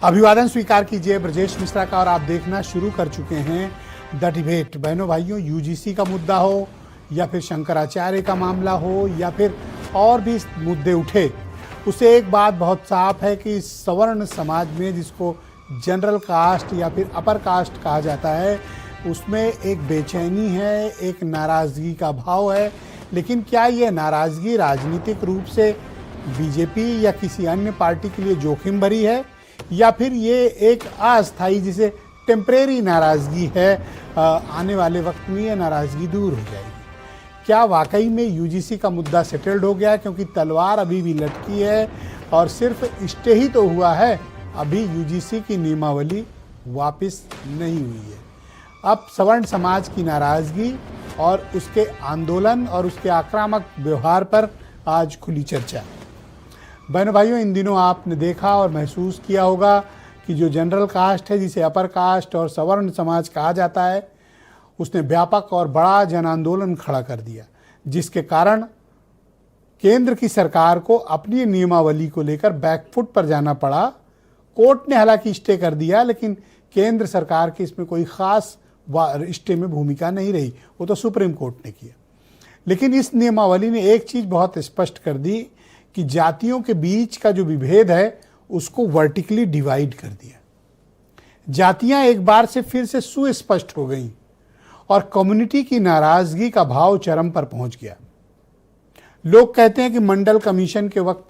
अभिवादन स्वीकार कीजिए ब्रजेश मिश्रा का और आप देखना शुरू कर चुके हैं द डिबेट। बहनों भाइयों, यूजीसी का मुद्दा हो या फिर शंकराचार्य का मामला हो या फिर और भी मुद्दे उठे, उसे एक बात बहुत साफ है कि सवर्ण समाज में, जिसको जनरल कास्ट या फिर अपर कास्ट कहा जाता है, उसमें एक बेचैनी है, एक नाराज़गी का भाव है। लेकिन क्या ये नाराज़गी राजनीतिक रूप से बीजेपी या किसी अन्य पार्टी के लिए जोखिम भरी है, या फिर ये एक अस्थायी, जिसे टेम्परेरी नाराज़गी है, आने वाले वक्त में ये नाराज़गी दूर हो जाएगी? क्या वाकई में यूजीसी का मुद्दा सेटल्ड हो गया? क्योंकि तलवार अभी भी लटकी है और सिर्फ स्टे ही तो हुआ है, अभी यूजीसी की नियमावली वापस नहीं हुई है। अब सवर्ण समाज की नाराज़गी और उसके आंदोलन और उसके आक्रामक व्यवहार पर आज खुली चर्चा। बहनों भाइयों, इन दिनों आपने देखा और महसूस किया होगा कि जो जनरल कास्ट है, जिसे अपर कास्ट और सवर्ण समाज कहा जाता है, उसने व्यापक और बड़ा जन आंदोलन खड़ा कर दिया, जिसके कारण केंद्र की सरकार को अपनी नियमावली को लेकर बैकफुट पर जाना पड़ा। कोर्ट ने हालांकि स्टे कर दिया, लेकिन केंद्र सरकार की इसमें कोई खास स्टे में भूमिका नहीं रही, वो तो सुप्रीम कोर्ट ने किया। लेकिन इस नियमावली ने एक चीज़ बहुत स्पष्ट कर दी कि जातियों के बीच का जो विभेद है उसको वर्टिकली डिवाइड कर दिया। जातियां एक बार से फिर से सुस्पष्ट हो गईं और कम्युनिटी की नाराजगी का भाव चरम पर पहुंच गया। लोग कहते हैं कि मंडल कमीशन के वक्त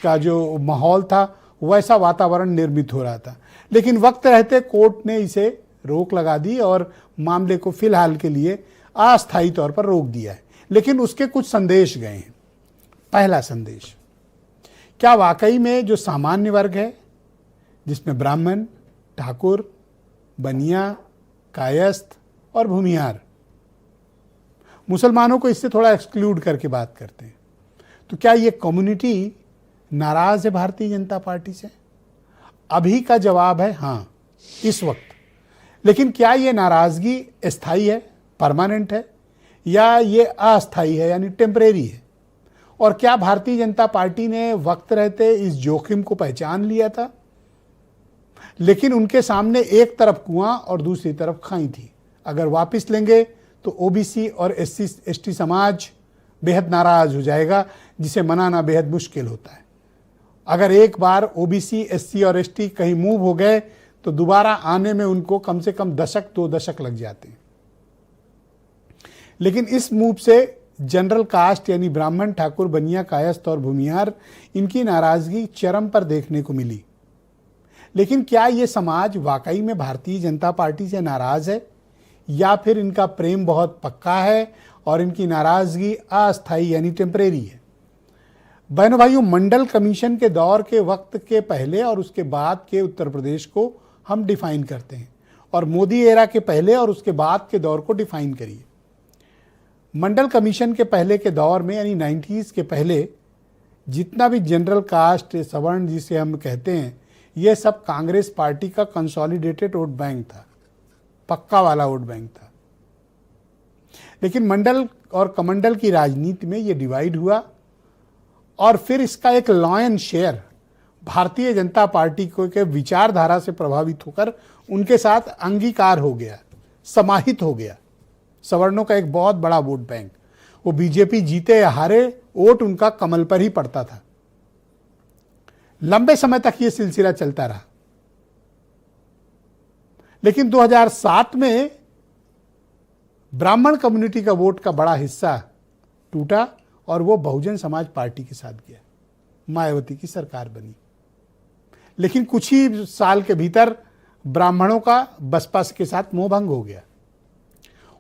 का जो माहौल था वैसा वातावरण निर्मित हो रहा था, लेकिन वक्त रहते कोर्ट ने इसे रोक लगा दी और मामले को फिलहाल के लिए अस्थायी तौर पर रोक दिया है। लेकिन उसके कुछ संदेश गए हैं। पहला संदेश, क्या वाकई में जो सामान्य वर्ग है, जिसमें ब्राह्मण, ठाकुर, बनिया, कायस्थ और भूमिहार, मुसलमानों को इससे थोड़ा एक्सक्लूड करके बात करते हैं, तो क्या ये कम्युनिटी नाराज है भारतीय जनता पार्टी से? अभी का जवाब है हाँ, इस वक्त। लेकिन क्या ये नाराजगी स्थायी है, परमानेंट है, या ये अस्थायी है, यानी टेम्परेरी है? और क्या भारतीय जनता पार्टी ने वक्त रहते इस जोखिम को पहचान लिया था? लेकिन उनके सामने एक तरफ कुआं और दूसरी तरफ खाई थी। अगर वापस लेंगे तो ओबीसी और एसटी समाज बेहद नाराज हो जाएगा, जिसे मनाना बेहद मुश्किल होता है। अगर एक बार ओबीसी, एससी और एसटी कहीं मूव हो गए तो दोबारा आने में उनको कम से कम दशक, 2 दशक लग जाते हैं। लेकिन इस मूव से जनरल कास्ट यानी ब्राह्मण, ठाकुर, बनिया, कायस्थ और भूमिहार, इनकी नाराजगी चरम पर देखने को मिली। लेकिन क्या ये समाज वाकई में भारतीय जनता पार्टी से नाराज है, या फिर इनका प्रेम बहुत पक्का है और इनकी नाराजगी अस्थायी यानी टेम्परेरी है? बहनों भाइयों, मंडल कमीशन के दौर के वक्त के पहले और उसके बाद के उत्तर प्रदेश को हम डिफाइन करते हैं, और मोदी एरा के पहले और उसके बाद के दौर को डिफाइन करिए। मंडल कमीशन के पहले के दौर में, यानी 90s के पहले, जितना भी जनरल कास्ट, सवर्ण जिसे हम कहते हैं, ये सब कांग्रेस पार्टी का कंसोलिडेटेड वोट बैंक था, पक्का वाला वोट बैंक था। लेकिन मंडल और कमंडल की राजनीति में ये डिवाइड हुआ और फिर इसका एक lion share Bharatiya Janata party को के विचारधारा से प्रभावित होकर उनके साथ अंगीकार हो गया, समाहित हो गया। सवर्णों का एक बहुत बड़ा वोट बैंक, वो बीजेपी जीते या हारे, वोट उनका कमल पर ही पड़ता था। लंबे समय तक ये सिलसिला चलता रहा। लेकिन 2007 में ब्राह्मण कम्युनिटी का वोट का बड़ा हिस्सा टूटा और वो बहुजन समाज पार्टी के साथ गया, मायावती की सरकार बनी। लेकिन कुछ ही साल के भीतर ब्राह्मणों का बसपा के साथ मोहभंग हो गया।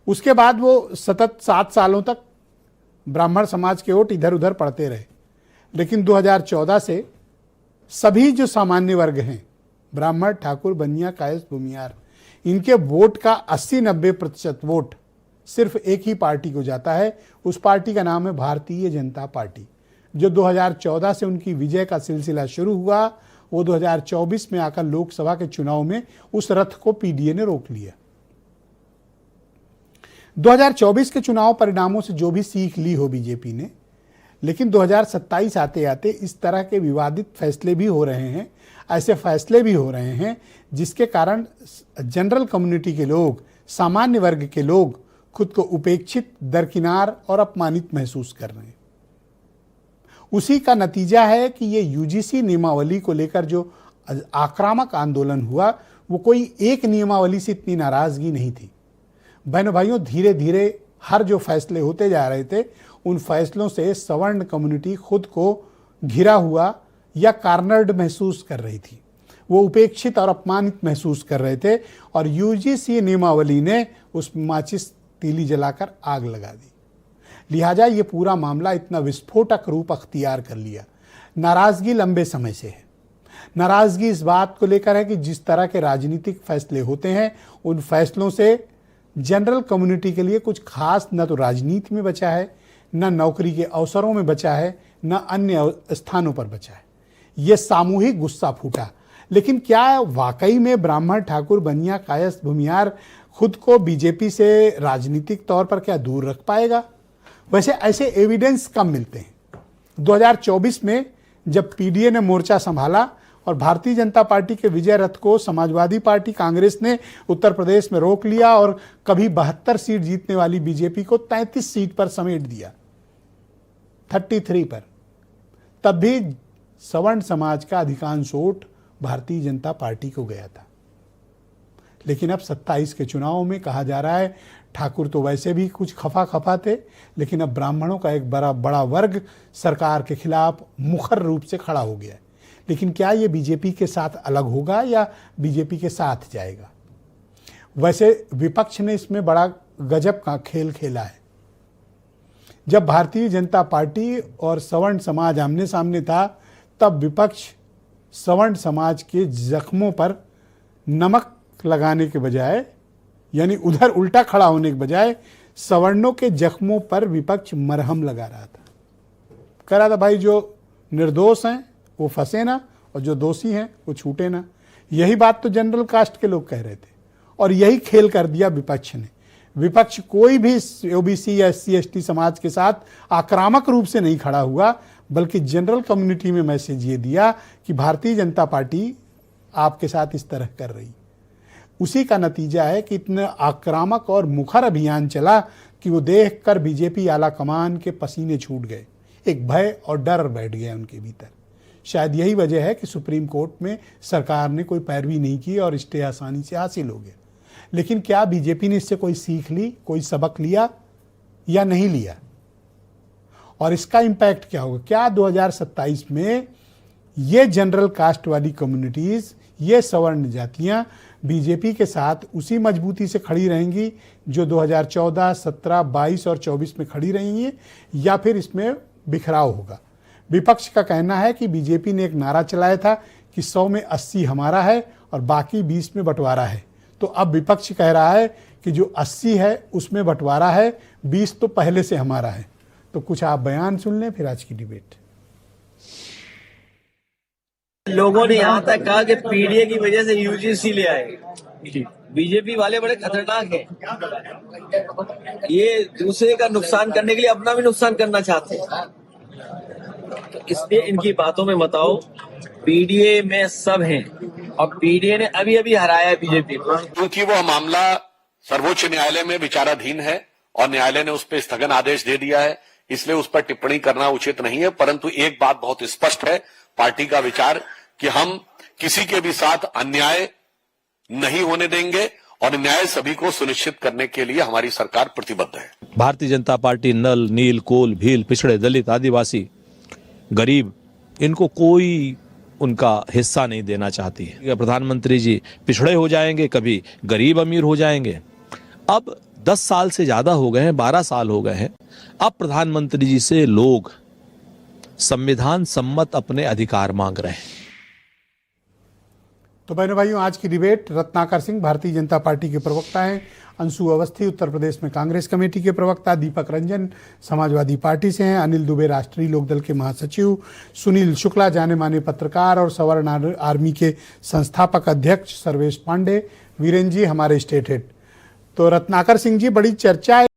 उसके बाद वो सतत 7 सालों तक ब्राह्मण समाज के वोट इधर उधर पड़ते रहे। लेकिन 2014 से सभी जो सामान्य वर्ग हैं, ब्राह्मण, ठाकुर, बनिया, कायस्थ, भूमिहार, इनके वोट का 80-90% वोट सिर्फ एक ही पार्टी को जाता है। उस पार्टी का नाम है भारतीय जनता पार्टी। जो 2014 से उनकी विजय का सिलसिला शुरू हुआ, वो 2024 में आकर लोकसभा के चुनाव में उस रथ को पीडीए ने रोक लिया। 2024 के चुनाव परिणामों से जो भी सीख ली हो बीजेपी ने, लेकिन 2027 आते आते इस तरह के विवादित फैसले भी हो रहे हैं। ऐसे फैसले भी हो रहे हैं जिसके कारण जनरल कम्युनिटी के लोग, सामान्य वर्ग के लोग खुद को उपेक्षित, दरकिनार और अपमानित महसूस कर रहे हैं। उसी का नतीजा है कि ये यूजीसी नियमावली को लेकर जो आक्रामक आंदोलन हुआ, वो कोई एक नियमावली से इतनी नाराजगी नहीं थी। बहनों भाइयों, धीरे धीरे हर जो फैसले होते जा रहे थे, उन फैसलों से सवर्ण कम्युनिटी खुद को घिरा हुआ या कार्नर्ड महसूस कर रही थी। वो उपेक्षित और अपमानित महसूस कर रहे थे और यूजीसी नियमावली ने उस माचिस तीली जलाकर आग लगा दी। लिहाजा ये पूरा मामला इतना विस्फोटक रूप अख्तियार कर लिया। नाराजगी लंबे समय से है। नाराजगी इस बात को लेकर है कि जिस तरह के राजनीतिक फैसले होते हैं, उन फैसलों से जनरल कम्युनिटी के लिए कुछ खास न तो राजनीति में बचा है, न नौकरी के अवसरों में बचा है, न अन्य स्थानों पर बचा है। ये सामूहिक गुस्सा फूटा। लेकिन क्या वाकई में ब्राह्मण, ठाकुर, बनिया, कायस्थ, भूमिहार खुद को बीजेपी से राजनीतिक तौर पर क्या दूर रख पाएगा? वैसे ऐसे एविडेंस कम मिलते हैं। 2024 में जब पीडीए ने मोर्चा संभाला और भारतीय जनता पार्टी के विजय रथ को समाजवादी पार्टी, कांग्रेस ने उत्तर प्रदेश में रोक लिया और कभी 72 सीट जीतने वाली बीजेपी को 33 सीट पर समेट दिया, 33 पर, तब भी सवर्ण समाज का अधिकांश वोट भारतीय जनता पार्टी को गया था। लेकिन अब 27 के चुनाव में कहा जा रहा है ठाकुर तो वैसे भी कुछ खफा थे, लेकिन अब ब्राह्मणों का एक बड़ा वर्ग सरकार के खिलाफ मुखर रूप से खड़ा हो गया है। लेकिन क्या ये बीजेपी के साथ अलग होगा या बीजेपी के साथ जाएगा? वैसे विपक्ष ने इसमें बड़ा गजब का खेल खेला है। जब भारतीय जनता पार्टी और सवर्ण समाज आमने सामने था, तब विपक्ष सवर्ण समाज के जख्मों पर नमक लगाने के बजाय, यानी उधर उल्टा खड़ा होने के बजाय सवर्णों के जख्मों पर विपक्ष मरहम लगा रहा था। कह रहा था भाई जो निर्दोष हैं वो फंसे ना, और जो दोषी हैं वो छूटे ना। यही बात तो जनरल कास्ट के लोग कह रहे थे और यही खेल कर दिया विपक्ष ने। विपक्ष कोई भी ओबीसी या एससी एसटी समाज के साथ आक्रामक रूप से नहीं खड़ा हुआ, बल्कि जनरल कम्युनिटी में मैसेज ये दिया कि भारतीय जनता पार्टी आपके साथ इस तरह कर रही। उसी का नतीजा है कि इतना आक्रामक और मुखर अभियान चला कि वो देखकर बीजेपी आला कमान के पसीने छूट गए। एक भय और डर बैठ गया उनके भीतर। शायद यही वजह है कि सुप्रीम कोर्ट में सरकार ने कोई पैरवी नहीं की और स्टे आसानी से हासिल हो गया। लेकिन क्या बीजेपी ने इससे कोई सीख ली, कोई सबक लिया या नहीं लिया? और इसका इम्पैक्ट क्या होगा? क्या 2027 में ये जनरल कास्ट वाली कम्युनिटीज, ये सवर्ण जातियां बीजेपी के साथ उसी मजबूती से खड़ी रहेंगी जो 2014, 17, 22 और 24 में खड़ी रही हैं, या फिर इसमें बिखराव होगा? विपक्ष का कहना है कि बीजेपी ने एक नारा चलाया था कि 100 में 80 हमारा है और बाकी 20 में बंटवारा है। तो अब विपक्ष कह रहा है कि जो 80 है उसमें बंटवारा है, 20 तो पहले से हमारा है। तो कुछ आप बयान सुन लें, फिर आज की डिबेट। लोगों ने यहाँ तक कहा कि पीडीए की वजह से यूजीसी ले आए। बीजेपी वाले बड़े खतरनाक हैं। ये दूसरे का नुकसान करने के लिए अपना भी नुकसान करना चाहते हैं। तो इसलिए इनकी बातों में मत आओ। पीडीए में सब हैं और पीडीए ने अभी अभी हराया है बीजेपी को। क्योंकि वो मामला सर्वोच्च न्यायालय में विचाराधीन है और न्यायालय ने उस पर स्थगन आदेश दे दिया है, इसलिए उस पर टिप्पणी करना उचित नहीं है। परंतु एक बात बहुत स्पष्ट है, पार्टी का विचार कि हम किसी के भी साथ अन्याय नहीं होने देंगे और न्याय सभी को सुनिश्चित करने के लिए हमारी सरकार प्रतिबद्ध है। भारतीय जनता पार्टी नल, नील, कोल, भील, पिछड़े, दलित, आदिवासी, गरीब, इनको कोई उनका हिस्सा नहीं देना चाहती है। प्रधानमंत्री जी पिछड़े हो जाएंगे, कभी गरीब अमीर हो जाएंगे। अब 10 साल से ज्यादा हो गए हैं, 12 साल हो गए हैं। अब प्रधानमंत्री जी से लोग संविधान सम्मत अपने अधिकार मांग रहे हैं। तो बहनों भाइयों, आज की डिबेट रत्नाकर सिंह भारतीय जनता पार्टी के प्रवक्ता हैं, अंशु अवस्थी उत्तर प्रदेश में कांग्रेस कमेटी के प्रवक्ता, दीपक रंजन समाजवादी पार्टी से हैं, अनिल दुबे राष्ट्रीय लोकदल के महासचिव, सुनील शुक्ला जाने माने पत्रकार और सवर्ण आर्मी के संस्थापक अध्यक्ष सर्वेश पांडे, वीरेंद्र जी हमारे स्टेट हेड। तो रत्नाकर सिंह जी, बड़ी चर्चा है